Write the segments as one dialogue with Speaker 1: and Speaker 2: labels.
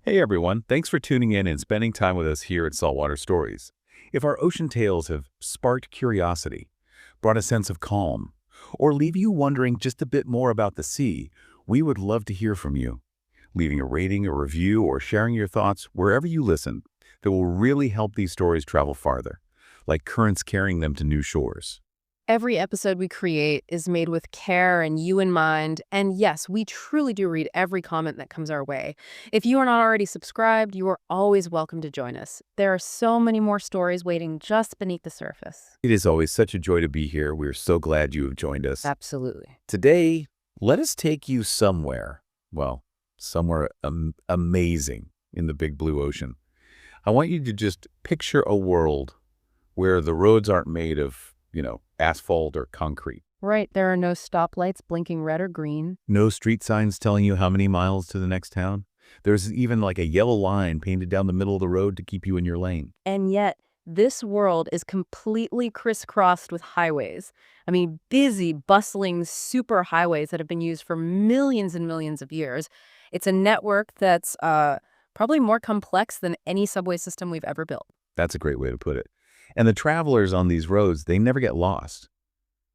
Speaker 1: Hey everyone, thanks for tuning in and spending time with us here at Saltwater Stories. If our ocean tales have sparked curiosity, brought a sense of calm, or leave you wondering just a bit more about the sea, we would love to hear from you. Leaving a rating, a review, or sharing your thoughts wherever you listen that will really help these stories travel farther, like currents carrying them to new shores.
Speaker 2: Every episode we create is made with care and you in mind. And yes, we truly do read every comment that comes our way. If you are not already subscribed, you are always welcome to join us. There are so many more stories waiting just beneath the surface.
Speaker 1: It is always such a joy to be here. We're so glad you have joined us.
Speaker 2: Absolutely.
Speaker 1: Today, let us take you somewhere, somewhere amazing in the big blue ocean. I want you to just picture a world where the roads aren't made of, asphalt or concrete.
Speaker 2: Right, there are no stoplights blinking red or green.
Speaker 1: No street signs telling you how many miles to the next town. There's even like a yellow line painted down the middle of the road to keep you in your lane.
Speaker 2: And yet, this world is completely crisscrossed with highways. I mean, busy, bustling superhighways that have been used for millions and millions of years. It's a network that's probably more complex than any subway system we've ever built.
Speaker 1: That's a great way to put it. And the travelers on these roads, they never get lost.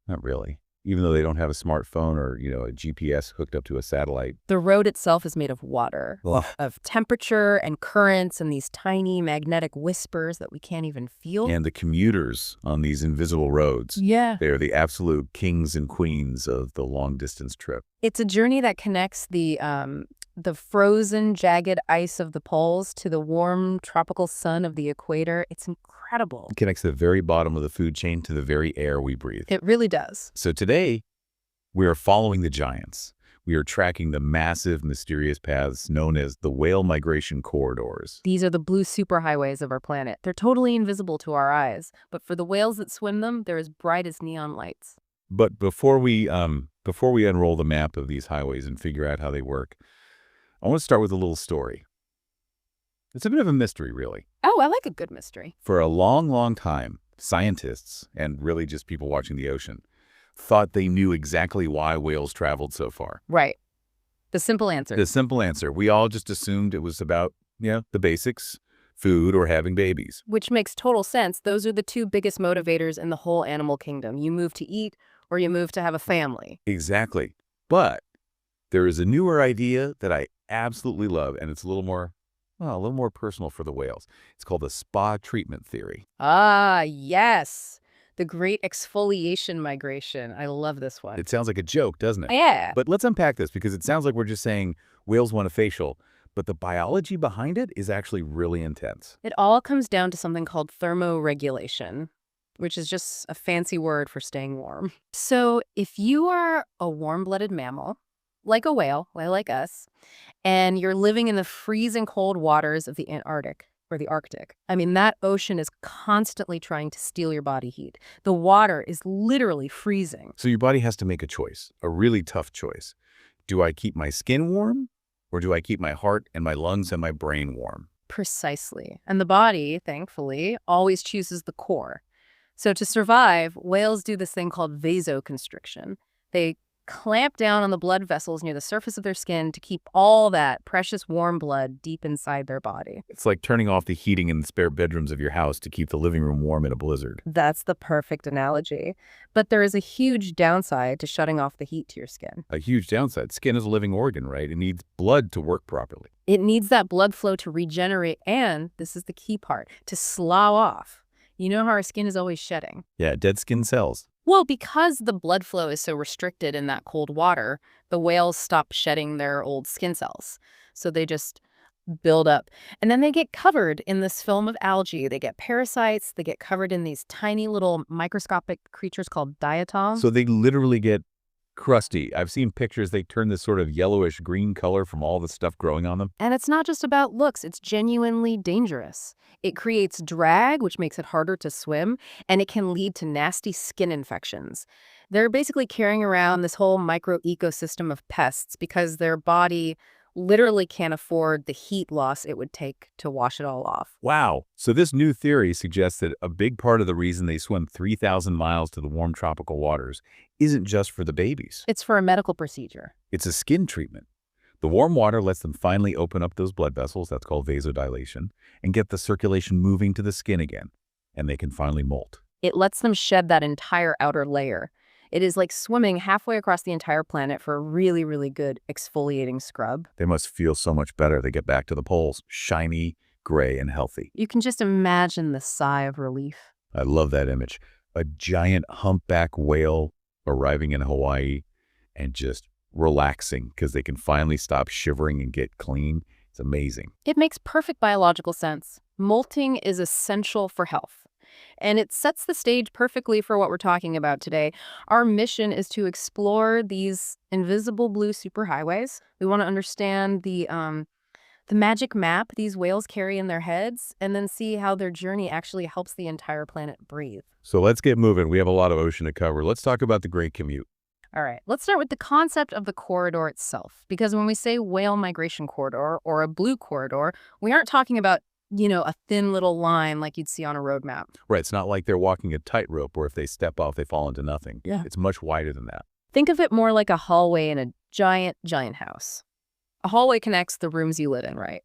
Speaker 1: Not really. Even though they don't have a smartphone or, a GPS hooked up to a satellite.
Speaker 2: The road itself is made of water,
Speaker 1: Ugh.
Speaker 2: of temperature and currents and these tiny magnetic whispers that we can't even feel.
Speaker 1: And the commuters on these invisible roads.
Speaker 2: Yeah.
Speaker 1: They are the absolute kings and queens of the long-distance trip.
Speaker 2: It's a journey that connects the frozen, jagged ice of the poles to the warm, tropical sun of the equator. It's incredible.
Speaker 1: It connects the very bottom of the food chain to the very air we breathe.
Speaker 2: It really does.
Speaker 1: So today, we are following the giants. We are tracking the massive, mysterious paths known as the whale migration corridors.
Speaker 2: These are the blue superhighways of our planet. They're totally invisible to our eyes, but for the whales that swim them, they're as bright as neon lights.
Speaker 1: But before we unroll the map of these highways and figure out how they work, I want to start with a little story. It's a bit of a mystery, really.
Speaker 2: Oh, I like a good mystery.
Speaker 1: For a long, long time, scientists, and really just people watching the ocean, thought they knew exactly why whales traveled so far.
Speaker 2: Right. The simple answer.
Speaker 1: The simple answer. We all just assumed it was about, the basics, food or having babies.
Speaker 2: Which makes total sense. Those are the two biggest motivators in the whole animal kingdom. You move to eat or you move to have a family.
Speaker 1: Exactly. But there is a newer idea that I absolutely love, and it's a little more personal for the whales. It's called the spa treatment theory.
Speaker 2: Ah, yes. The great exfoliation migration. I love this one.
Speaker 1: It sounds like a joke, doesn't it?
Speaker 2: Yeah.
Speaker 1: But let's unpack this because it sounds like we're just saying whales want a facial, but the biology behind it is actually really intense.
Speaker 2: It all comes down to something called thermoregulation, which is just a fancy word for staying warm. So if you are a warm-blooded mammal, like a whale like us, and you're living in the freezing cold waters of the Antarctic or the Arctic, I mean, that ocean is constantly trying to steal your body heat. The water is literally freezing.
Speaker 1: So your body has to make a choice, a really tough choice. Do I keep my skin warm, or do I keep my heart and my lungs and my brain warm?
Speaker 2: Precisely. And the body, thankfully, always chooses the core. So to survive, whales do this thing called vasoconstriction. They clamp down on the blood vessels near the surface of their skin to keep all that precious warm blood deep inside their body.
Speaker 1: It's like turning off the heating in the spare bedrooms of your house to keep the living room warm in a blizzard.
Speaker 2: That's the perfect analogy. But there is a huge downside to shutting off the heat to your skin.
Speaker 1: A huge downside. Skin is a living organ, right? It needs blood to work properly.
Speaker 2: It needs that blood flow to regenerate and, this is the key part, to slough off. You know how our skin is always shedding?
Speaker 1: Yeah, dead skin cells.
Speaker 2: Well, because the blood flow is so restricted in that cold water, the whales stop shedding their old skin cells. So they just build up. And then they get covered in this film of algae. They get parasites. They get covered in these tiny little microscopic creatures called diatoms.
Speaker 1: So they literally get crusty. I've seen pictures. They turn this sort of yellowish green color from all the stuff growing on them.
Speaker 2: And it's not just about looks. It's genuinely dangerous. It creates drag, which makes it harder to swim, and it can lead to nasty skin infections. They're basically carrying around this whole micro ecosystem of pests because their body literally can't afford the heat loss it would take to wash it all off.
Speaker 1: Wow. So this new theory suggests that a big part of the reason they swim 3,000 miles to the warm tropical waters isn't just for the babies.
Speaker 2: It's for a medical procedure.
Speaker 1: It's a skin treatment. The warm water lets them finally open up those blood vessels, that's called vasodilation, and get the circulation moving to the skin again, and they can finally molt.
Speaker 2: It lets them shed that entire outer layer. It is like swimming halfway across the entire planet for a really, really good exfoliating scrub.
Speaker 1: They must feel so much better. They get back to the poles, shiny, gray, and healthy.
Speaker 2: You can just imagine the sigh of relief.
Speaker 1: I love that image. A giant humpback whale arriving in Hawaii and just relaxing because they can finally stop shivering and get clean. It's amazing.
Speaker 2: It makes perfect biological sense. Molting is essential for health. And it sets the stage perfectly for what we're talking about today. Our mission is to explore these invisible blue superhighways. We want to understand the magic map these whales carry in their heads, and then see how their journey actually helps the entire planet breathe.
Speaker 1: So let's get moving. We have a lot of ocean to cover. Let's talk about the Great Commute.
Speaker 2: All right, let's start with the concept of the corridor itself. Because when we say whale migration corridor or a blue corridor, we aren't talking about, a thin little line like you'd see on a road map.
Speaker 1: Right. It's not like they're walking a tightrope where if they step off, they fall into nothing.
Speaker 2: Yeah.
Speaker 1: It's much wider than that.
Speaker 2: Think of it more like a hallway in a giant, giant house. A hallway connects the rooms you live in, right?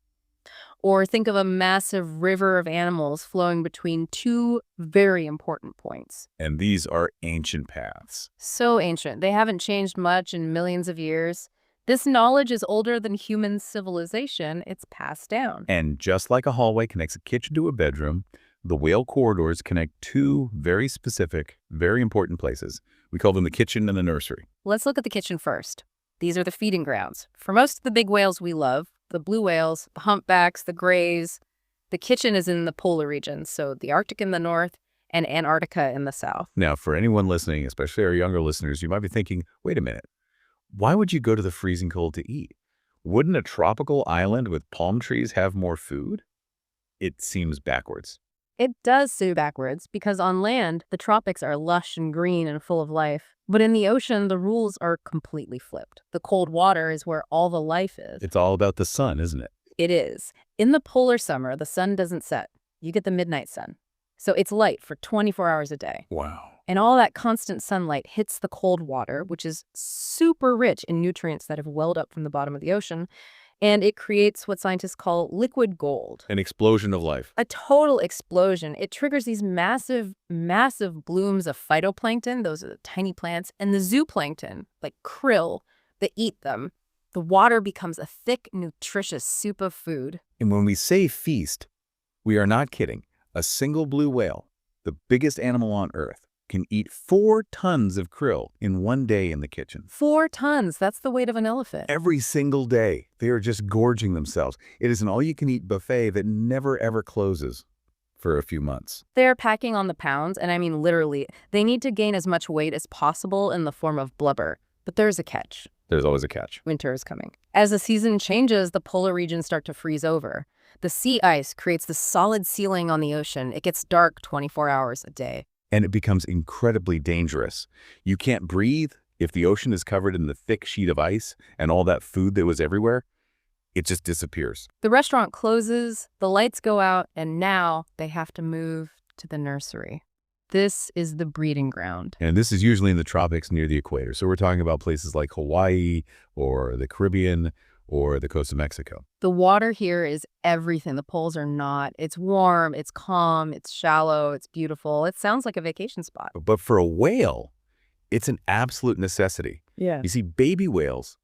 Speaker 2: Or think of a massive river of animals flowing between two very important points.
Speaker 1: And these are ancient paths.
Speaker 2: So ancient. They haven't changed much in millions of years. This knowledge is older than human civilization. It's passed down.
Speaker 1: And just like a hallway connects a kitchen to a bedroom, the whale corridors connect two very specific, very important places. We call them the kitchen and the nursery.
Speaker 2: Let's look at the kitchen first. These are the feeding grounds. For most of the big whales we love, the blue whales, the humpbacks, the grays, the kitchen is in the polar regions, so the Arctic in the north and Antarctica in the south.
Speaker 1: Now, for anyone listening, especially our younger listeners, you might be thinking, wait a minute, why would you go to the freezing cold to eat? Wouldn't a tropical island with palm trees have more food? It seems backwards.
Speaker 2: It does seem backwards because on land, the tropics are lush and green and full of life. But in the ocean, the rules are completely flipped. The cold water is where all the life is.
Speaker 1: It's all about the sun, isn't it?
Speaker 2: It is. In the polar summer, the sun doesn't set. You get the midnight sun. So it's light for 24 hours a day.
Speaker 1: Wow.
Speaker 2: And all that constant sunlight hits the cold water, which is super rich in nutrients that have welled up from the bottom of the ocean. And it creates what scientists call liquid gold.
Speaker 1: An explosion of life.
Speaker 2: A total explosion. It triggers these massive, massive blooms of phytoplankton. Those are the tiny plants. And the zooplankton, like krill, that eat them. The water becomes a thick, nutritious soup of food.
Speaker 1: And when we say feast, we are not kidding. A single blue whale, the biggest animal on Earth, can eat 4 tons of krill in one day in the kitchen.
Speaker 2: 4 tons. That's the weight of an elephant.
Speaker 1: Every single day, they are just gorging themselves. It is an all-you-can-eat buffet that never, ever closes for a few months.
Speaker 2: They're packing on the pounds, and I mean literally. They need to gain as much weight as possible in the form of blubber. But there's a catch.
Speaker 1: There's always a catch.
Speaker 2: Winter is coming. As the season changes, the polar regions start to freeze over. The sea ice creates the solid ceiling on the ocean. It gets dark 24 hours a day.
Speaker 1: And it becomes incredibly dangerous. You can't breathe if the ocean is covered in the thick sheet of ice and all that food that was everywhere. It just disappears.
Speaker 2: The restaurant closes, the lights go out, and now they have to move to the nursery. This is the breeding ground.
Speaker 1: And this is usually in the tropics near the equator. So we're talking about places like Hawaii or the Caribbean or the coast of Mexico.
Speaker 2: The water here is everything. The poles are not. It's warm, it's calm, it's shallow, it's beautiful. It sounds like a vacation spot.
Speaker 1: But for a whale, it's an absolute necessity.
Speaker 2: Yeah.
Speaker 1: You see, baby whales,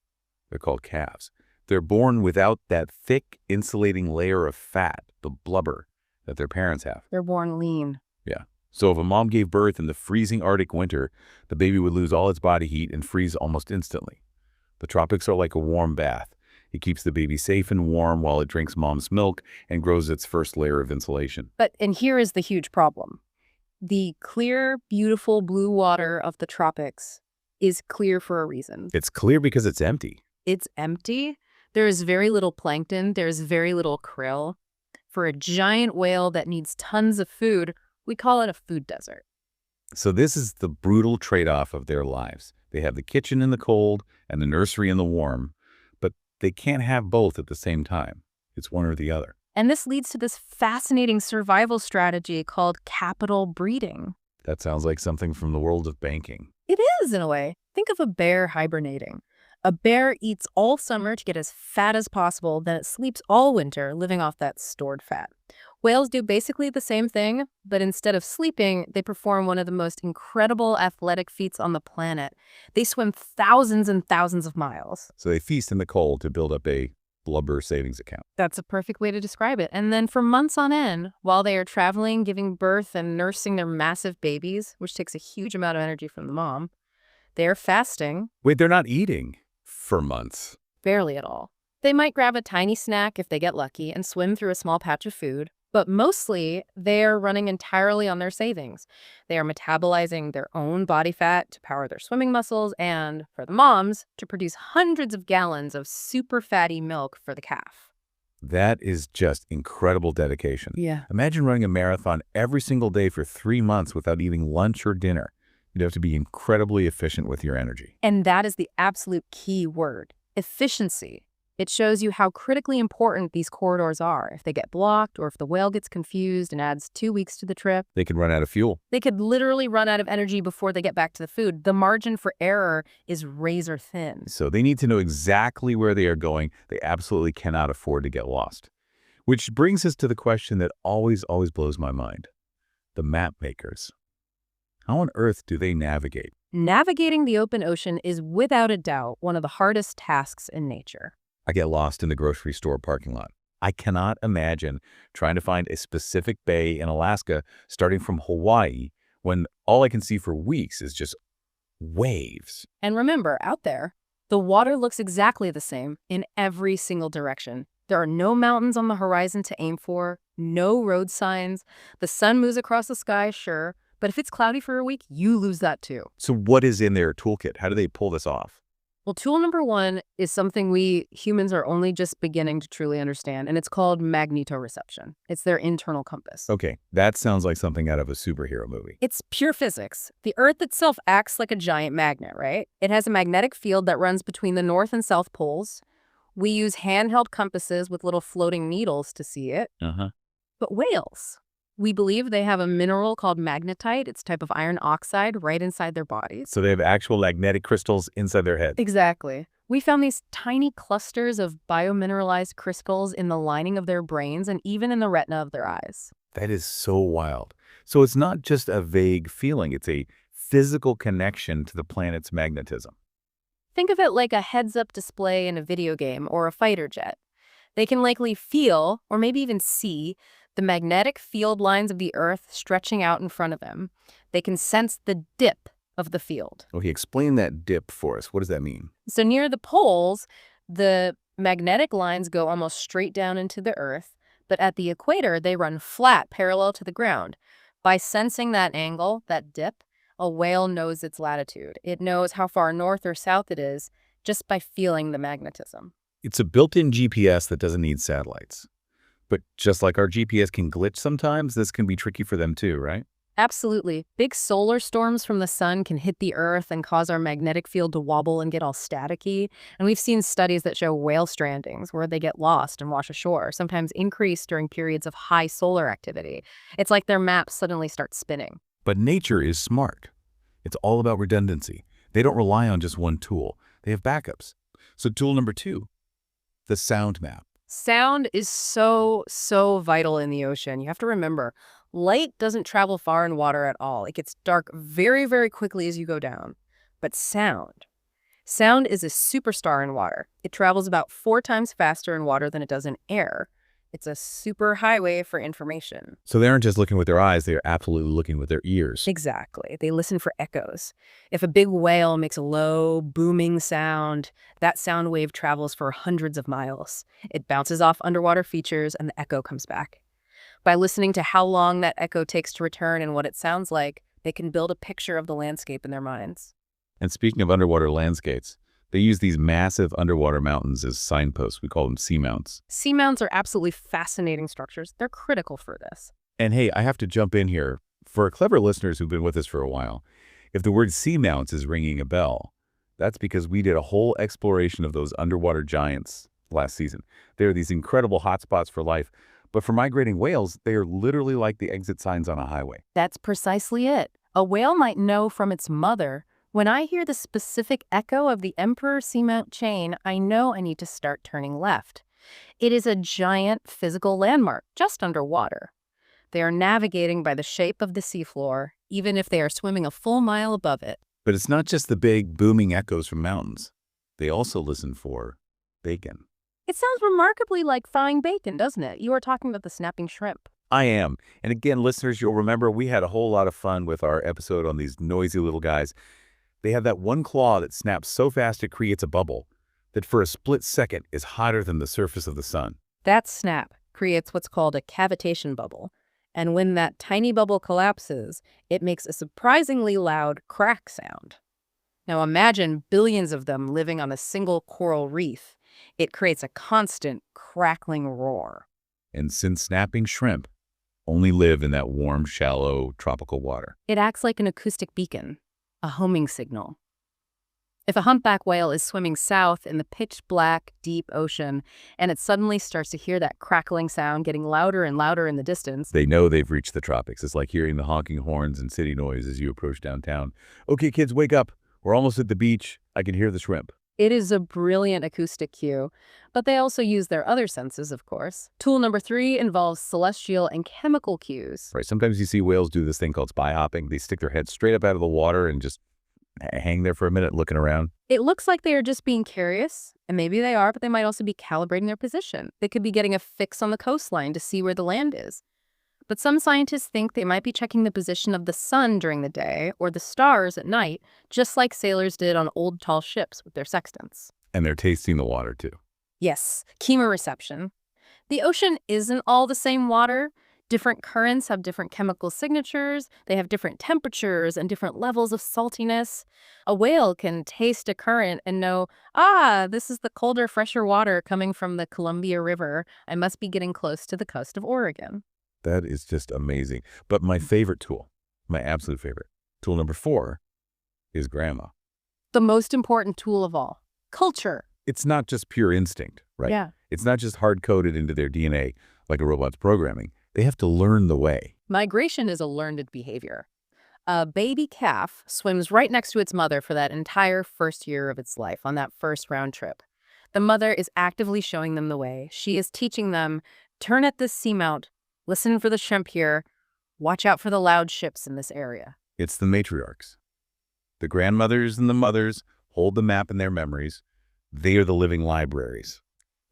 Speaker 1: they're called calves. They're born without that thick, insulating layer of fat, the blubber, that their parents have.
Speaker 2: They're born lean.
Speaker 1: Yeah. So if a mom gave birth in the freezing Arctic winter, the baby would lose all its body heat and freeze almost instantly. The tropics are like a warm bath. It keeps the baby safe and warm while it drinks mom's milk and grows its first layer of insulation.
Speaker 2: And here is the huge problem. The clear, beautiful blue water of the tropics is clear for a reason.
Speaker 1: It's clear because it's empty.
Speaker 2: It's empty. There is very little plankton. There's very little krill. For a giant whale that needs tons of food, we call it a food desert.
Speaker 1: So this is the brutal trade-off of their lives. They have the kitchen in the cold and the nursery in the warm, but they can't have both at the same time. It's one or the other.
Speaker 2: And this leads to this fascinating survival strategy called capital breeding.
Speaker 1: That sounds like something from the world of banking.
Speaker 2: It is, in a way. Think of a bear hibernating. A bear eats all summer to get as fat as possible, then it sleeps all winter, living off that stored fat. Whales do basically the same thing, but instead of sleeping, they perform one of the most incredible athletic feats on the planet. They swim thousands and thousands of miles.
Speaker 1: So they feast in the cold to build up a blubber savings account.
Speaker 2: That's a perfect way to describe it. And then for months on end, while they are traveling, giving birth, and nursing their massive babies, which takes a huge amount of energy from the mom, they are fasting.
Speaker 1: Wait, they're not eating for months.
Speaker 2: Barely at all. They might grab a tiny snack if they get lucky and swim through a small patch of food, but mostly they are running entirely on their savings. They are metabolizing their own body fat to power their swimming muscles and, for the moms, to produce hundreds of gallons of super fatty milk for the calf.
Speaker 1: That is just incredible dedication.
Speaker 2: Yeah.
Speaker 1: Imagine running a marathon every single day for 3 months without eating lunch or dinner. You'd have to be incredibly efficient with your energy.
Speaker 2: And that is the absolute key word, efficiency. It shows you how critically important these corridors are. If they get blocked or if the whale gets confused and adds 2 weeks to the trip,
Speaker 1: They could run out of fuel.
Speaker 2: they could literally run out of energy before they get back to the food. The margin for error is razor thin.
Speaker 1: So they need to know exactly where they are going. They absolutely cannot afford to get lost. Which brings us to the question that always blows my mind. The map makers. How on earth do they navigate?
Speaker 2: Navigating the open ocean is without a doubt one of the hardest tasks in nature.
Speaker 1: I get lost in the grocery store parking lot. I cannot imagine trying to find a specific bay in Alaska starting from Hawaii when all I can see for weeks is just waves.
Speaker 2: And remember, out there, the water looks exactly the same in every single direction. There are no mountains on the horizon to aim for, no road signs. The sun moves across the sky, sure, but if it's cloudy for a week, you lose that too.
Speaker 1: So what is in their toolkit? How do they pull this off?
Speaker 2: Well, tool number one is something we humans are only just beginning to truly understand, and it's called magnetoreception. It's their internal compass.
Speaker 1: Okay, that sounds like something out of a superhero movie.
Speaker 2: It's pure physics. The Earth itself acts like a giant magnet, right? It has a magnetic field that runs between the North and South poles. We use handheld compasses with little floating needles to see it. But whales, we believe they have a mineral called magnetite. It's a type of iron oxide right inside their bodies.
Speaker 1: So they have actual magnetic crystals inside their head.
Speaker 2: Exactly. We found these tiny clusters of biomineralized crystals in the lining of their brains and even in the retina of their eyes.
Speaker 1: That is so wild. So it's not just a vague feeling. It's a physical connection to the planet's magnetism.
Speaker 2: Think of it like a heads-up display in a video game or a fighter jet. They can likely feel, or maybe even see, the magnetic field lines of the Earth stretching out in front of them. They can sense the dip of the field.
Speaker 1: Okay, explain that dip for us. What does that mean?
Speaker 2: So near the poles, the magnetic lines go almost straight down into the Earth, but at the equator, they run flat, parallel to the ground. By sensing that angle, that dip, a whale knows its latitude. It knows how far north or south it is just by feeling the magnetism.
Speaker 1: It's a built-in GPS that doesn't need satellites. But just like our GPS can glitch sometimes, this can be tricky for them too, right?
Speaker 2: Absolutely. Big solar storms from the sun can hit the Earth and cause our magnetic field to wobble and get all staticky. And we've seen studies that show whale strandings where they get lost and wash ashore, sometimes increase during periods of high solar activity. It's like their maps suddenly start spinning.
Speaker 1: But nature is smart. It's all about redundancy. They don't rely on just one tool. They have backups. So tool number 2, the sound map.
Speaker 2: Sound is so vital in the ocean. You have to remember, light doesn't travel far in water at all. It gets dark very quickly as you go down. But sound is a superstar in water. It travels about 4 times faster in water than it does in air. It's a superhighway for information.
Speaker 1: So they aren't just looking with their eyes, they are absolutely looking with their ears.
Speaker 2: Exactly. They listen for echoes. If a big whale makes a low, booming sound, that sound wave travels for hundreds of miles. It bounces off underwater features and the echo comes back. By listening to how long that echo takes to return and what it sounds like, they can build a picture of the landscape in their minds.
Speaker 1: And speaking of underwater landscapes, they use these massive underwater mountains as signposts. We call them seamounts.
Speaker 2: Seamounts are absolutely fascinating structures. They're critical for this.
Speaker 1: And hey, I have to jump in here. For clever listeners who've been with us for a while, if the word seamounts is ringing a bell, that's because we did a whole exploration of those underwater giants last season. They're these incredible hotspots for life. But for migrating whales, they are literally like the exit signs on a highway.
Speaker 2: That's precisely it. A whale might know from its mother When I hear the specific echo of the Emperor Seamount chain, I know I need to start turning left. It is a giant physical landmark just underwater. They are navigating by the shape of the seafloor, even if they are swimming a full mile above it.
Speaker 1: But it's not just the big, booming echoes from mountains. They also listen for bacon.
Speaker 2: It sounds remarkably like frying bacon, doesn't it? You are talking about the snapping shrimp.
Speaker 1: I am. And again, listeners, you'll remember we had a whole lot of fun with our episode on these noisy little guys. They have that one claw that snaps so fast it creates a bubble that for a split second is hotter than the surface of the sun.
Speaker 2: That snap creates what's called a cavitation bubble. And when that tiny bubble collapses, it makes a surprisingly loud crack sound. Now imagine billions of them living on a single coral reef. It creates a constant crackling roar.
Speaker 1: And since snapping shrimp only live in that warm, shallow, tropical water.
Speaker 2: It acts like an acoustic beacon, a homing signal. If a humpback whale is swimming south in the pitch-black, deep ocean, and it suddenly starts to hear that crackling sound getting louder and louder in the distance,
Speaker 1: They know they've reached the tropics. It's like hearing the honking horns and city noise as you approach downtown. Okay, kids, wake up. We're almost at the beach. I can hear the shrimp.
Speaker 2: it is a brilliant acoustic cue. But they also use their other senses, of course. Tool number 3 involves celestial and chemical cues.
Speaker 1: Right. Sometimes you see whales do this thing called spy hopping. They stick their head straight up out of the water and just hang there for a minute looking around.
Speaker 2: It looks like they are just being curious, and maybe they are, but they might also be calibrating their position. They could be getting a fix on the coastline to see where the land is. But some scientists think they might be checking the position of the sun during the day or the stars at night, just like sailors did on old tall ships with their sextants.
Speaker 1: And they're tasting the water too.
Speaker 2: Yes, chemoreception. The ocean isn't all the same water. Different currents have different chemical signatures. They have different temperatures and different levels of saltiness. A whale can taste a current and know, this is the colder, fresher water coming from the Columbia River. I must be getting close to the coast of Oregon.
Speaker 1: That is just amazing. But my favorite tool, my absolute favorite, tool number 4 is grandma.
Speaker 2: The most important tool of all, culture.
Speaker 1: It's not just pure instinct, right?
Speaker 2: Yeah.
Speaker 1: It's not just hard-coded into their DNA like a robot's programming. They have to learn the way.
Speaker 2: Migration is a learned behavior. A baby calf swims right next to its mother for that entire first year of its life on that first round trip. The mother is actively showing them the way. She is teaching them, turn at this seamount, listen for the shrimp here, watch out for the loud ships in this area.
Speaker 1: It's the matriarchs. The grandmothers and the mothers hold the map in their memories. They are the living libraries.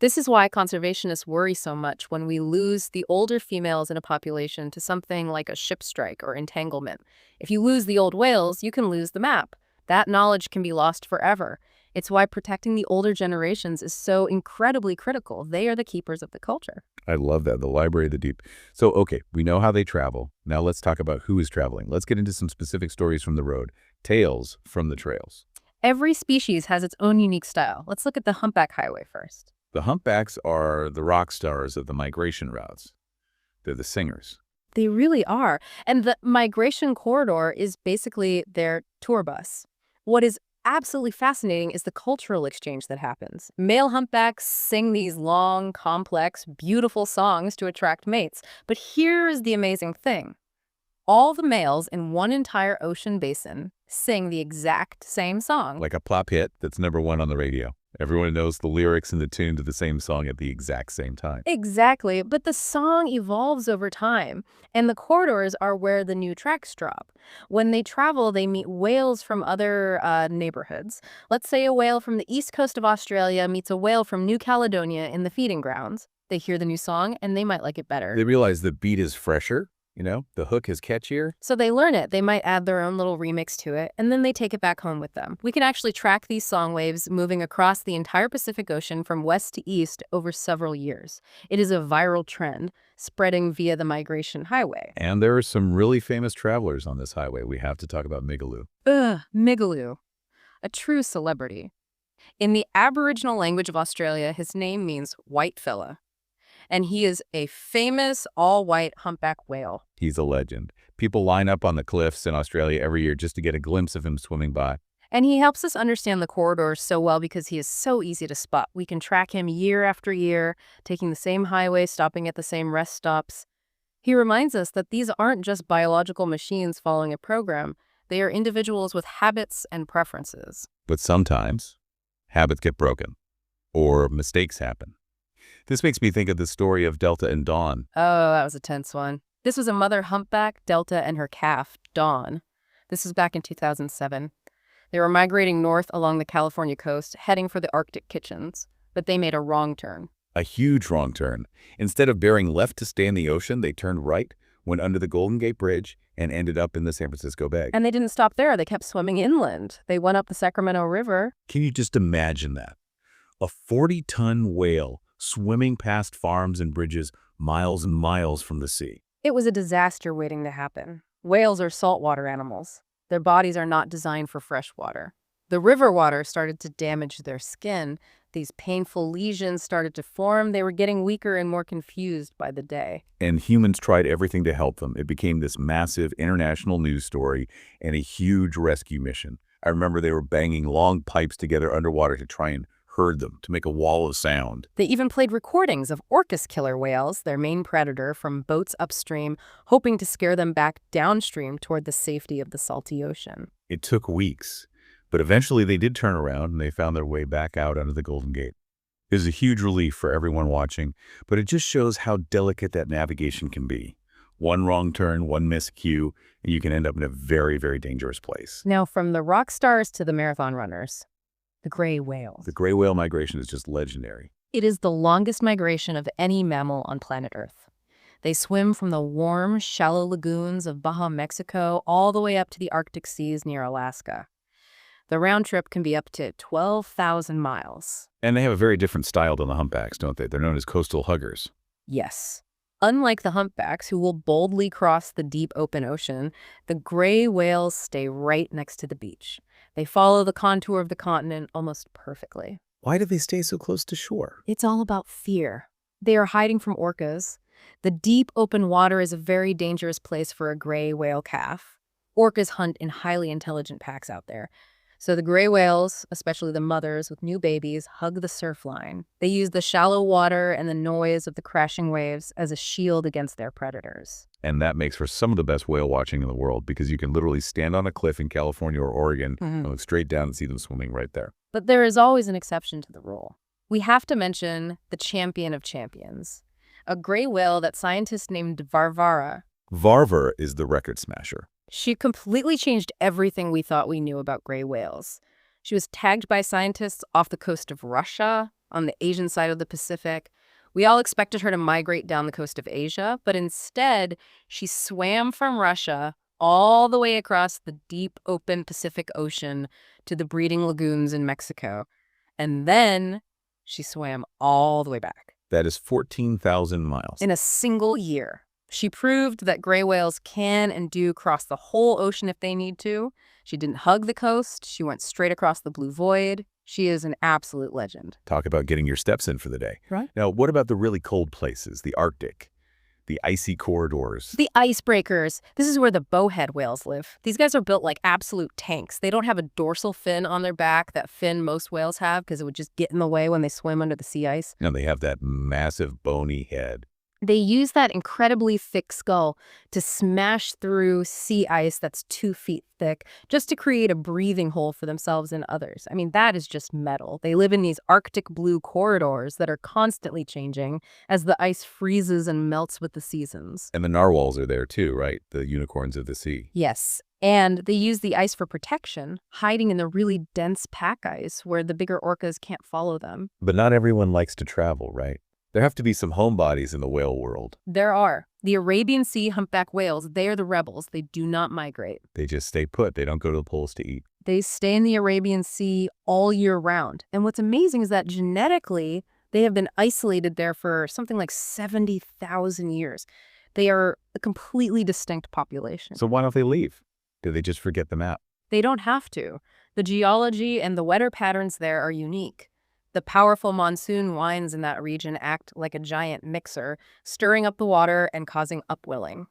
Speaker 2: This is why conservationists worry so much when we lose the older females in a population to something like a ship strike or entanglement. If you lose the old whales, you can lose the map. That knowledge can be lost forever. It's why protecting the older generations is so incredibly critical. They are the keepers of the culture.
Speaker 1: I love that, the library of the deep. So, okay, we know how they travel. Now let's talk about who is traveling. Let's get into some specific stories from the road. Tales from the trails.
Speaker 2: Every species has its own unique style. Let's look at the humpback highway first.
Speaker 1: The humpbacks are the rock stars of the migration routes. They're the singers.
Speaker 2: They really are. And the migration corridor is basically their tour bus. What is absolutely fascinating is the cultural exchange that happens. Male humpbacks sing these long, complex, beautiful songs to attract mates. But here is the amazing thing. All the males in one entire ocean basin sing the exact same song.
Speaker 1: Like a pop hit that's #1 on the radio. Everyone knows the lyrics and the tune to the same song at the exact same time.
Speaker 2: Exactly, but the song evolves over time, and the corridors are where the new tracks drop. When they travel, they meet whales from other neighborhoods. Let's say a whale from the east coast of Australia meets a whale from New Caledonia in the feeding grounds. They hear the new song, and they might like it better.
Speaker 1: They realize the beat is fresher, the hook is catchier.
Speaker 2: So they learn it. They might add their own little remix to it, and then they take it back home with them. We can actually track these song waves moving across the entire Pacific Ocean from west to east over several years. It is a viral trend, spreading via the migration highway.
Speaker 1: And there are some really famous travelers on this highway. We have to talk about Migaloo.
Speaker 2: Migaloo, a true celebrity. In the Aboriginal language of Australia, his name means white fella. And he is a famous all-white humpback whale.
Speaker 1: He's a legend. People line up on the cliffs in Australia every year just to get a glimpse of him swimming by.
Speaker 2: And he helps us understand the corridors so well because he is so easy to spot. We can track him year after year, taking the same highway, stopping at the same rest stops. He reminds us that these aren't just biological machines following a program. They are individuals with habits and preferences.
Speaker 1: But sometimes habits get broken or mistakes happen. This makes me think of the story of Delta and Dawn.
Speaker 2: Oh, that was a tense one. This was a mother humpback, Delta, and her calf, Dawn. This was back in 2007. They were migrating north along the California coast, heading for the Arctic kitchens, but they made a wrong turn.
Speaker 1: A huge wrong turn. Instead of bearing left to stay in the ocean, they turned right, went under the Golden Gate Bridge, and ended up in the San Francisco Bay.
Speaker 2: And they didn't stop there. They kept swimming inland. They went up the Sacramento River.
Speaker 1: Can you just imagine that? A 40-ton whale swimming past farms and bridges miles and miles from the sea.
Speaker 2: It was a disaster waiting to happen. Whales are saltwater animals. Their bodies are not designed for fresh water. The river water started to damage their skin. These painful lesions started to form. They were getting weaker and more confused by the day.
Speaker 1: And humans tried everything to help them. It became this massive international news story and a huge rescue mission. I remember they were banging long pipes together underwater to try and herd them, to make a wall of sound.
Speaker 2: They even played recordings of orcas killer whales, their main predator, from boats upstream, hoping to scare them back downstream toward the safety of the salty ocean.
Speaker 1: It took weeks, but eventually they did turn around and they found their way back out under the Golden Gate. It was a huge relief for everyone watching, but it just shows how delicate that navigation can be. One wrong turn, one miscue, and you can end up in a very, very dangerous place.
Speaker 2: Now, from the rock stars to the marathon runners, the gray whales.
Speaker 1: The gray whale migration is just legendary.
Speaker 2: It is the longest migration of any mammal on planet Earth. They swim from the warm, shallow lagoons of Baja, Mexico, all the way up to the Arctic seas near Alaska. The round trip can be up to 12,000 miles.
Speaker 1: And they have a very different style than the humpbacks, don't they? They're known as coastal huggers.
Speaker 2: Yes. Unlike the humpbacks, who will boldly cross the deep open ocean, the gray whales stay right next to the beach. They follow the contour of the continent almost perfectly.
Speaker 1: Why do they stay so close to shore?
Speaker 2: It's all about fear. They are hiding from orcas. The deep open water is a very dangerous place for a gray whale calf. Orcas hunt in highly intelligent packs out there. So the gray whales, especially the mothers with new babies, hug the surf line. They use the shallow water and the noise of the crashing waves as a shield against their predators.
Speaker 1: And that makes for some of the best whale watching in the world because you can literally stand on a cliff in California or Oregon and look straight down and see them swimming right there.
Speaker 2: But there is always an exception to the rule. We have to mention the champion of champions, a gray whale that scientists named Varvara.
Speaker 1: Varvara is the record smasher.
Speaker 2: She completely changed everything we thought we knew about gray whales. She was tagged by scientists off the coast of Russia, on the Asian side of the Pacific. We all expected her to migrate down the coast of Asia, but instead, she swam from Russia all the way across the deep, open Pacific Ocean to the breeding lagoons in Mexico. And then she swam all the way back.
Speaker 1: That is 14,000 miles.
Speaker 2: In a single year. She proved that gray whales can and do cross the whole ocean if they need to. She didn't hug the coast. She went straight across the blue void. She is an absolute legend.
Speaker 1: Talk about getting your steps in for the day.
Speaker 2: Right.
Speaker 1: Now, what about the really cold places, the Arctic, the icy corridors?
Speaker 2: The icebreakers. This is where the bowhead whales live. These guys are built like absolute tanks. They don't have a dorsal fin on their back, that fin most whales have, because it would just get in the way when they swim under the sea ice.
Speaker 1: No, they have that massive bony head.
Speaker 2: They use that incredibly thick skull to smash through sea ice that's 2 feet thick just to create a breathing hole for themselves and others. I mean, that is just metal. They live in these Arctic blue corridors that are constantly changing as the ice freezes and melts with the seasons.
Speaker 1: And the narwhals are there too, right? The unicorns of the sea.
Speaker 2: Yes. And they use the ice for protection, hiding in the really dense pack ice where the bigger orcas can't follow them.
Speaker 1: But not everyone likes to travel, right? There have to be some homebodies in the whale world.
Speaker 2: There are. The Arabian Sea humpback whales, they are the rebels. They do not migrate.
Speaker 1: They just stay put. They don't go to the poles to eat.
Speaker 2: They stay in the Arabian Sea all year round. And what's amazing is that genetically, they have been isolated there for something like 70,000 years. They are a completely distinct population.
Speaker 1: So why don't they leave? Do they just forget the map?
Speaker 2: They don't have to. The geology and the weather patterns there are unique. The powerful monsoon winds in that region act like a giant mixer, stirring up the water and causing upwelling.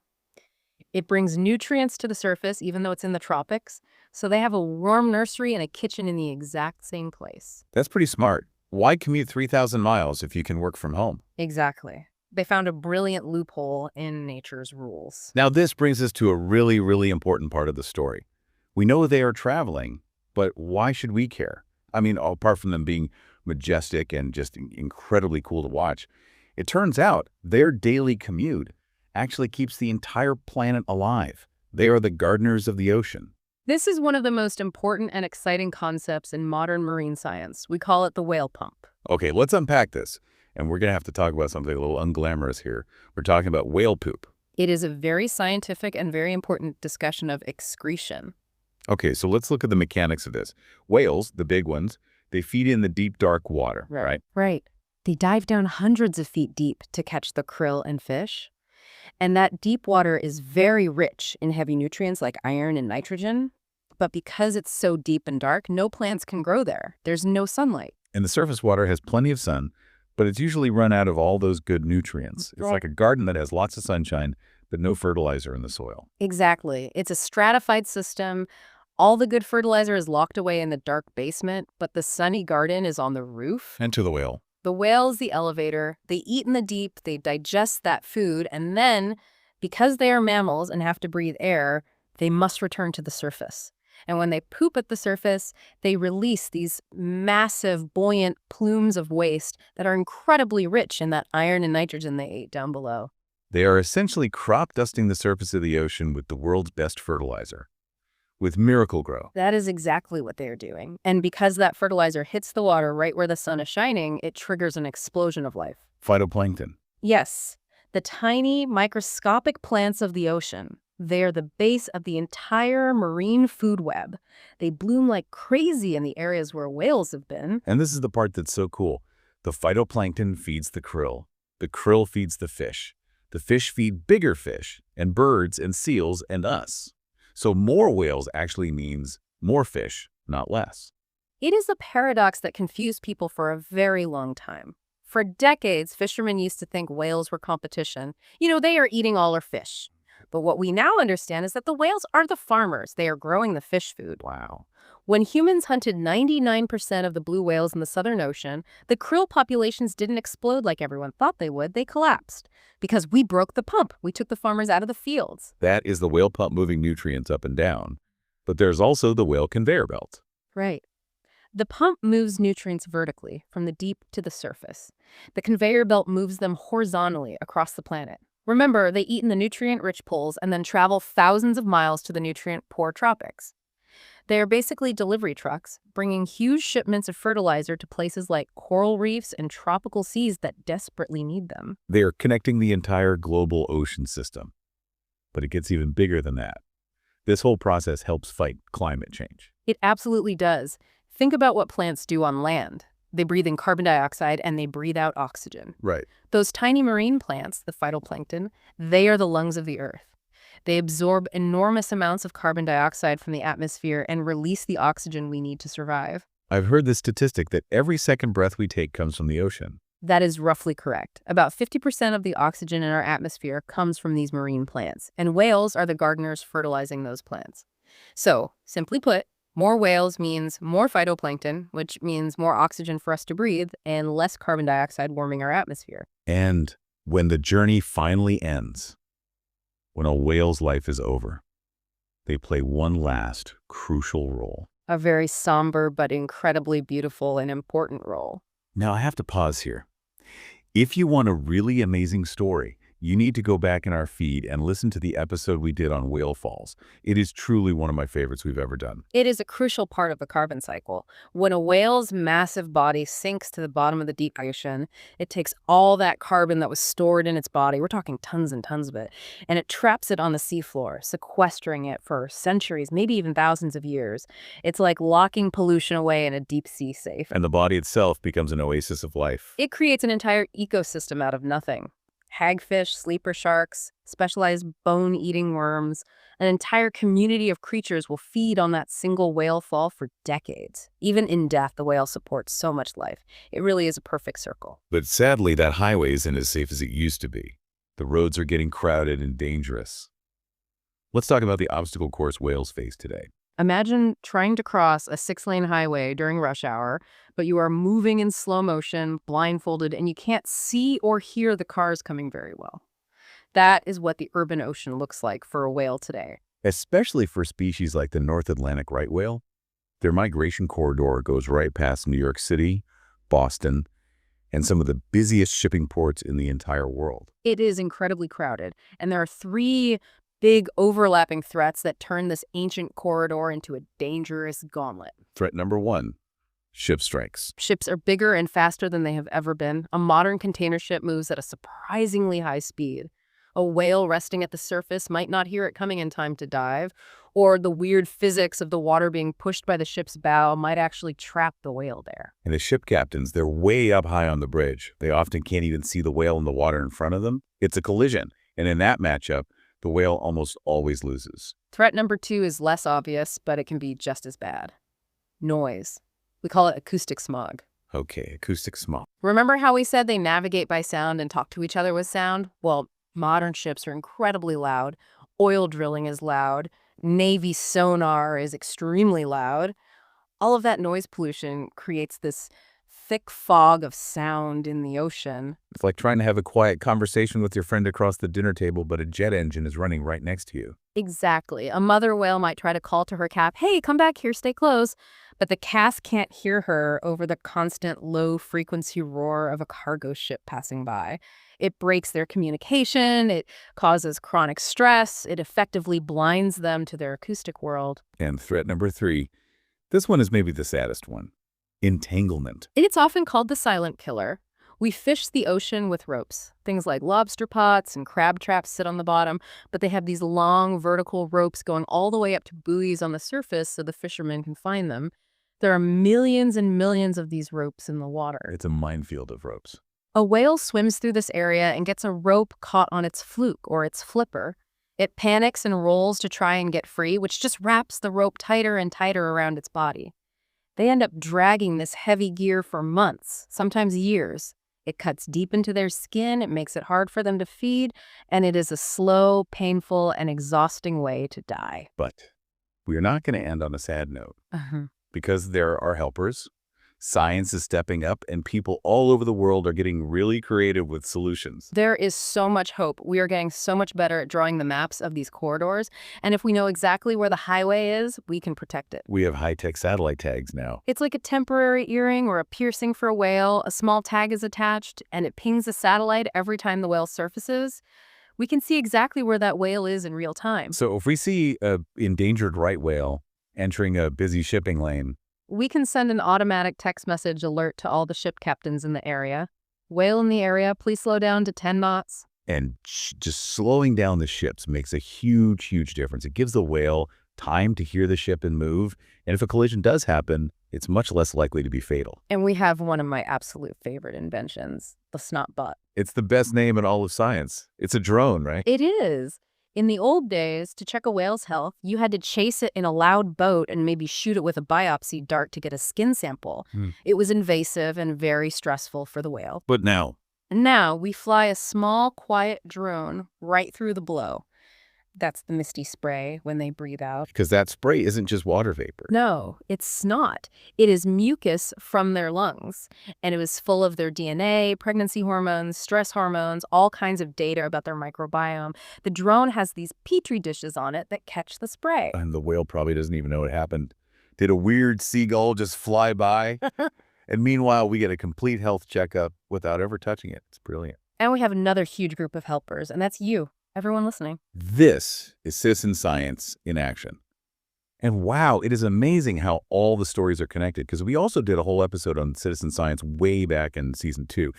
Speaker 2: It brings nutrients to the surface, even though it's in the tropics, so they have a warm nursery and a kitchen in the exact same place.
Speaker 1: That's pretty smart. Why commute 3,000 miles if you can work from home?
Speaker 2: Exactly. They found a brilliant loophole in nature's rules.
Speaker 1: Now, this brings us to a really, really important part of the story. We know they are traveling, but why should we care? I mean, apart from them being majestic and just incredibly cool to watch, it turns out their daily commute actually keeps the entire planet alive. They are the gardeners of the ocean.
Speaker 2: This is one of the most important and exciting concepts in modern marine science. We call it the whale pump.
Speaker 1: Okay, let's unpack this. And we're going to have to talk about something a little unglamorous here. We're talking about whale poop.
Speaker 2: It is a very scientific and very important discussion of excretion.
Speaker 1: Okay, so let's look at the mechanics of this. Whales, the big ones, they feed in the deep, dark water, right?
Speaker 2: Right. They dive down hundreds of feet deep to catch the krill and fish. And that deep water is very rich in heavy nutrients like iron and nitrogen. But because it's so deep and dark, no plants can grow there. There's no sunlight.
Speaker 1: And the surface water has plenty of sun, but it's usually run out of all those good nutrients. It's like a garden that has lots of sunshine, but no fertilizer in the soil.
Speaker 2: Exactly. It's a stratified system. All the good fertilizer is locked away in the dark basement, but the sunny garden is on the roof.
Speaker 1: And to the whale.
Speaker 2: The whale is the elevator. They eat in the deep, they digest that food, and then, because they are mammals and have to breathe air, they must return to the surface. And when they poop at the surface, they release these massive, buoyant plumes of waste that are incredibly rich in that iron and nitrogen they ate down below.
Speaker 1: They are essentially crop dusting the surface of the ocean with the world's best fertilizer, with Miracle Grow.
Speaker 2: That is exactly what they are doing. And because that fertilizer hits the water right where the sun is shining, it triggers an explosion of life.
Speaker 1: Phytoplankton.
Speaker 2: Yes, the tiny microscopic plants of the ocean. They are the base of the entire marine food web. They bloom like crazy in the areas where whales have been.
Speaker 1: And this is the part that's so cool. The phytoplankton feeds the krill feeds the fish feed bigger fish, and birds and seals and us. So more whales actually means more fish, not less.
Speaker 2: It is a paradox that confused people for a very long time. For decades, fishermen used to think whales were competition. They are eating all our fish. But what we now understand is that the whales are the farmers. They are growing the fish food.
Speaker 1: Wow.
Speaker 2: When humans hunted 99% of the blue whales in the Southern Ocean, the krill populations didn't explode like everyone thought they would. They collapsed because we broke the pump. We took the farmers out of the fields.
Speaker 1: That is the whale pump moving nutrients up and down. But there's also the whale conveyor belt.
Speaker 2: Right. The pump moves nutrients vertically from the deep to the surface. The conveyor belt moves them horizontally across the planet. Remember, they eat in the nutrient-rich poles and then travel thousands of miles to the nutrient-poor tropics. They are basically delivery trucks, bringing huge shipments of fertilizer to places like coral reefs and tropical seas that desperately need them.
Speaker 1: They are connecting the entire global ocean system. But it gets even bigger than that. This whole process helps fight climate change.
Speaker 2: It absolutely does. Think about what plants do on land. They breathe in carbon dioxide and they breathe out oxygen.
Speaker 1: Right.
Speaker 2: Those tiny marine plants, the phytoplankton, they are the lungs of the earth. They absorb enormous amounts of carbon dioxide from the atmosphere and release the oxygen we need to survive.
Speaker 1: I've heard the statistic that every second breath we take comes from the ocean.
Speaker 2: That is roughly correct. About 50% of the oxygen in our atmosphere comes from these marine plants, and whales are the gardeners fertilizing those plants. So, simply put, more whales means more phytoplankton, which means more oxygen for us to breathe and less carbon dioxide warming our atmosphere.
Speaker 1: And when the journey finally ends, when a whale's life is over, they play one last crucial role.
Speaker 2: A very somber but incredibly beautiful and important role.
Speaker 1: Now, I have to pause here. If you want a really amazing story, you need to go back in our feed and listen to the episode we did on whale falls. It is truly one of my favorites we've ever done.
Speaker 2: It is a crucial part of the carbon cycle. When a whale's massive body sinks to the bottom of the deep ocean, it takes all that carbon that was stored in its body, we're talking tons and tons of it, and it traps it on the seafloor, sequestering it for centuries, maybe even thousands of years. It's like locking pollution away in a deep sea safe.
Speaker 1: And the body itself becomes an oasis of life.
Speaker 2: It creates an entire ecosystem out of nothing. Hagfish, sleeper sharks, specialized bone-eating worms, an entire community of creatures will feed on that single whale fall for decades. Even in death, the whale supports so much life. It really is a perfect circle.
Speaker 1: But sadly, that highway isn't as safe as it used to be. The roads are getting crowded and dangerous. Let's talk about the obstacle course whales face today.
Speaker 2: Imagine trying to cross a 6-lane highway during rush hour, but you are moving in slow motion, blindfolded, and you can't see or hear the cars coming very well. That is what the urban ocean looks like for a whale today.
Speaker 1: especially for species like the North Atlantic right whale. Their migration corridor goes right past New York City, Boston, and some of the busiest shipping ports in the entire world.
Speaker 2: It is incredibly crowded, and there are three big overlapping threats that turn this ancient corridor into a dangerous gauntlet.
Speaker 1: Threat number one, ship strikes.
Speaker 2: Ships are bigger and faster than they have ever been. A modern container ship moves at a surprisingly high speed. A whale resting at the surface might not hear it coming in time to dive, or the weird physics of the water being pushed by the ship's bow might actually trap the whale there.
Speaker 1: And the ship captains, they're way up high on the bridge. They often can't even see the whale in the water in front of them. It's a collision, and in that matchup, the whale almost always loses.
Speaker 2: Threat number two is less obvious, but it can be just as bad. Noise. We call it acoustic smog.
Speaker 1: Okay, acoustic smog.
Speaker 2: Remember how we said they navigate by sound and talk to each other with sound? Well, modern ships are incredibly loud. Oil drilling is loud. Navy sonar is extremely loud. All of that noise pollution creates this thick fog of sound in the ocean.
Speaker 1: It's like trying to have a quiet conversation with your friend across the dinner table, but a jet engine is running right next to you.
Speaker 2: Exactly. A mother whale might try to call to her calf, "Hey, come back here, stay close." But the calf can't hear her over the constant low-frequency roar of a cargo ship passing by. It breaks their communication, it causes chronic stress, it effectively blinds them to their acoustic world.
Speaker 1: And threat number three, this one is maybe the saddest one. Entanglement.
Speaker 2: It's often called the silent killer. We fish the ocean with ropes. Things like lobster pots and crab traps sit on the bottom, but they have these long vertical ropes going all the way up to buoys on the surface so the fishermen can find them. There are millions and millions of these ropes in the water.
Speaker 1: It's a minefield of ropes.
Speaker 2: A whale swims through this area and gets a rope caught on its fluke or its flipper. It panics and rolls to try and get free, which just wraps the rope tighter and tighter around its body. They end up dragging this heavy gear for months, sometimes years. It cuts deep into their skin, it makes it hard for them to feed, and it is a slow, painful, and exhausting way to die.
Speaker 1: But we are not going to end on a sad note. Because there are helpers, science is stepping up, and people all over the world are getting really creative with solutions.
Speaker 2: There is so much hope. We are getting so much better at drawing the maps of these corridors, and if we know exactly where the highway is, we can protect it.
Speaker 1: We have high-tech satellite tags now.
Speaker 2: It's like a temporary earring or a piercing for a whale. A small tag is attached, and it pings a satellite every time the whale surfaces. We can see exactly where that whale is in real time.
Speaker 1: So if we see an endangered right whale entering a busy shipping lane,
Speaker 2: We can send an automatic text message alert to all the ship captains in the area. Whale in the area, please slow down to 10 knots.
Speaker 1: and just slowing down the ships makes a huge, huge difference. It gives the whale time to hear the ship and move, and if a collision does happen, it's much less likely to be fatal.
Speaker 2: And we have one of my absolute favorite inventions, the snot butt.
Speaker 1: It's the best name in all of science. It's a drone, right?
Speaker 2: It is. In the old days, to check a whale's health, you had to chase it in a loud boat and maybe shoot it with a biopsy dart to get a skin sample. It was invasive and very stressful for the whale.
Speaker 1: But now,
Speaker 2: And now we fly a small, quiet drone right through the blow. That's the misty spray when they breathe out.
Speaker 1: because that spray isn't just water vapor.
Speaker 2: No, it's snot. It is mucus from their lungs, and it was full of their DNA, pregnancy hormones, stress hormones, all kinds of data about their microbiome. The drone has these petri dishes on it that catch the spray.
Speaker 1: And the whale probably doesn't even know what happened. Did a weird seagull just fly by? And meanwhile, we get a complete health checkup without ever touching it. It's brilliant.
Speaker 2: And we have another huge group of helpers, and that's you, everyone listening.
Speaker 1: This is citizen science in action. And wow, it is amazing how all the stories are connected, because we also did a whole episode on citizen science way back in season 2.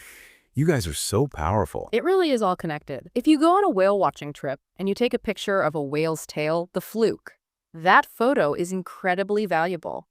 Speaker 1: You guys are so powerful.
Speaker 2: It really is all connected. If you go on a whale watching trip and you take a picture of a whale's tail, the fluke, that photo is incredibly valuable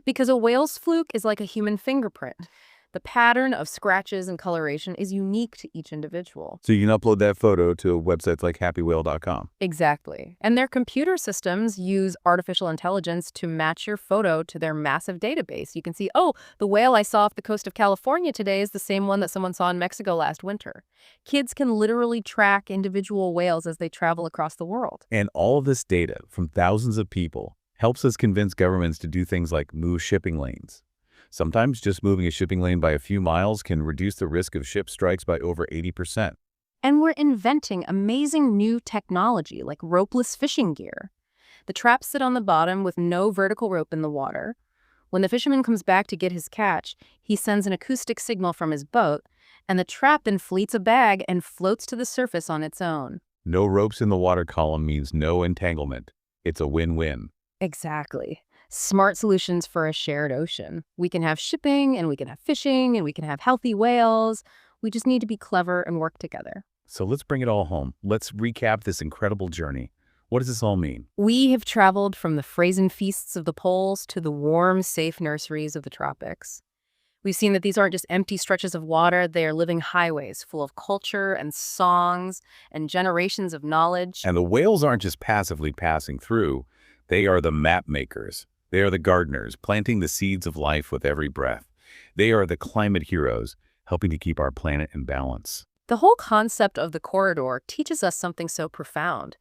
Speaker 2: because a whale's fluke is like a human fingerprint. The pattern of scratches and coloration is unique to each individual.
Speaker 1: So you can upload that photo to websites like happywhale.com.
Speaker 2: Exactly. And their computer systems use artificial intelligence to match your photo to their massive database. You can see, oh, the whale I saw off the coast of California today is the same one that someone saw in Mexico last winter. Kids can literally track individual whales as they travel across the world.
Speaker 1: And all of this data from thousands of people helps us convince governments to do things like move shipping lanes. Sometimes just moving a shipping lane by a few miles can reduce the risk of ship strikes by over 80%.
Speaker 2: And we're inventing amazing new technology like ropeless fishing gear. The traps sit on the bottom with no vertical rope in the water. When the fisherman comes back to get his catch, he sends an acoustic signal from his boat, and the trap then fleets a bag and floats to the surface on its own.
Speaker 1: No ropes in the water column means no entanglement. It's a win-win.
Speaker 2: Exactly. Smart solutions for a shared ocean. We can have shipping, and we can have fishing, and we can have healthy whales. We just need to be clever and work together.
Speaker 1: So let's bring it all home. Let's recap this incredible journey. What does this all mean?
Speaker 2: We have traveled from the frozen feasts of the poles to the warm, safe nurseries of the tropics. We've seen that these aren't just empty stretches of water, they are living highways full of culture and songs and generations of knowledge.
Speaker 1: And the whales aren't just passively passing through. They are the map makers. They are the gardeners, planting the seeds of life with every breath. They are the climate heroes, helping to keep our planet in balance.
Speaker 2: The whole concept of the corridor teaches us something so profound.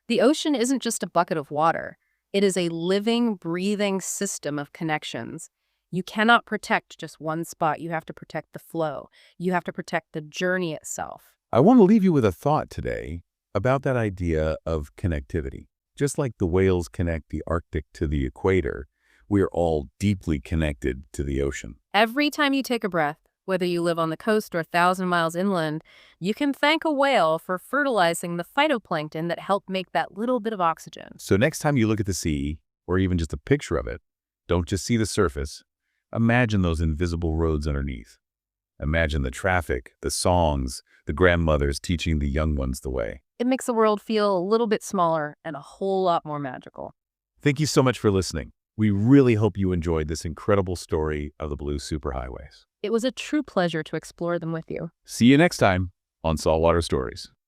Speaker 2: The ocean isn't just a bucket of water. It is a living, breathing system of connections. You cannot protect just one spot. You have to protect the flow. You have to protect the journey itself.
Speaker 1: I want to leave you with a thought today about that idea of connectivity. Just like the whales connect the Arctic to the equator, we are all deeply connected to the ocean.
Speaker 2: Every time you take a breath, whether you live on the coast or 1,000 miles inland, you can thank a whale for fertilizing the phytoplankton that help make that little bit of oxygen.
Speaker 1: So next time you look at the sea, or even just a picture of it, don't just see the surface. Imagine those invisible roads underneath. Imagine the traffic, the songs, the grandmothers teaching the young ones the way.
Speaker 2: It makes the world feel a little bit smaller and a whole lot more magical.
Speaker 1: Thank you so much for listening. We really hope you enjoyed this incredible story of the blue superhighways.
Speaker 2: It was a true pleasure to explore them with you.
Speaker 1: See you next time on Saltwater Stories.